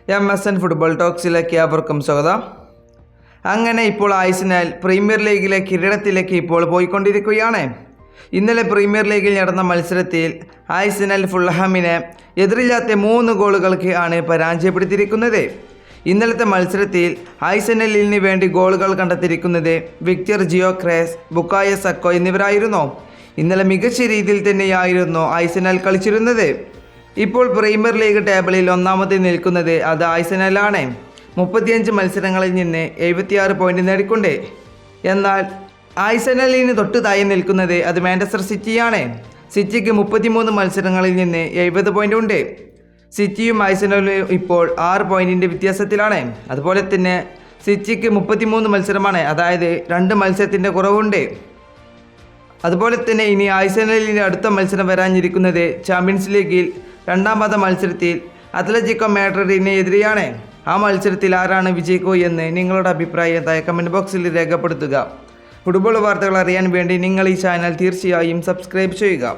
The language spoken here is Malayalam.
MSN ഫുട്ബോൾ ടോക്സിലേക്ക് അവർക്കും സ്വാഗതം. അങ്ങനെ ഇപ്പോൾ ആഴ്സണൽ പ്രീമിയർ ലീഗിലെ കിരീടത്തിലേക്ക് ഇപ്പോൾ പോയിക്കൊണ്ടിരിക്കുകയാണ്. ഇന്നലെ പ്രീമിയർ ലീഗിൽ നടന്ന മത്സരത്തിൽ ആഴ്സണൽ ഫുൾഹാമിനെ എതിരില്ലാത്ത 3 ഗോളുകൾക്ക് ആണ് പരാജയപ്പെടുത്തിയിരിക്കുന്നത്. ഇന്നലത്തെ മത്സരത്തിൽ ആഴ്സണലിന് വേണ്ടി ഗോളുകൾ കണ്ടെത്തിയിരിക്കുന്നത് വിക്ടർ ജിയോക്രേസ്, ബുക്കായോ സക്കോ എന്നിവരായിരുന്നു. ഇന്നലെ മികച്ച രീതിയിൽ തന്നെയായിരുന്നു ആഴ്സണൽ കളിച്ചിരുന്നത്. ഇപ്പോൾ പ്രീമിയർ ലീഗ് ടേബിളിൽ ഒന്നാമത് നിൽക്കുന്നത് അത് ആഴ്സണലാണ്. 35 മത്സരങ്ങളിൽ നിന്ന് 76 പോയിന്റ് നേടിക്കൊണ്ട്. എന്നാൽ ആഴ്സണലിന് തൊട്ട് താഴെ നിൽക്കുന്നത് അത് മാഞ്ചസ്റ്റർ സിറ്റിയാണ്. സിറ്റിക്ക് 33 മത്സരങ്ങളിൽ നിന്ന് 70 പോയിന്റ് ഉണ്ട്. സിറ്റിയും ആഴ്സണലും ഇപ്പോൾ 6 പോയിന്റിൻ്റെ വ്യത്യാസത്തിലാണ്. അതുപോലെ തന്നെ സിറ്റിക്ക് 33 മത്സരമാണ്, അതായത് 2 മത്സരത്തിൻ്റെ കുറവുണ്ട്. അതുപോലെ തന്നെ ഇനി ആഴ്സണലിൻ്റെ അടുത്ത മത്സരം വരാനിരിക്കുന്നത് ചാമ്പ്യൻസ് ലീഗിൽ 2ാം പാദ മത്സരത്തിൽ അത്ലറ്റിക്കോ മാഡ്രിഡിന് എതിരെയാണ്. ആ മത്സരത്തിൽ ആരാണ് വിജയിക്കുക എന്ന് നിങ്ങളുടെ അഭിപ്രായം താഴെ കമൻറ്റ് ബോക്സിൽ രേഖപ്പെടുത്തുക. ഫുട്ബോൾ വാർത്തകൾ അറിയാൻ വേണ്ടി നിങ്ങൾ ഈ ചാനൽ തീർച്ചയായും സബ്സ്ക്രൈബ് ചെയ്യുക.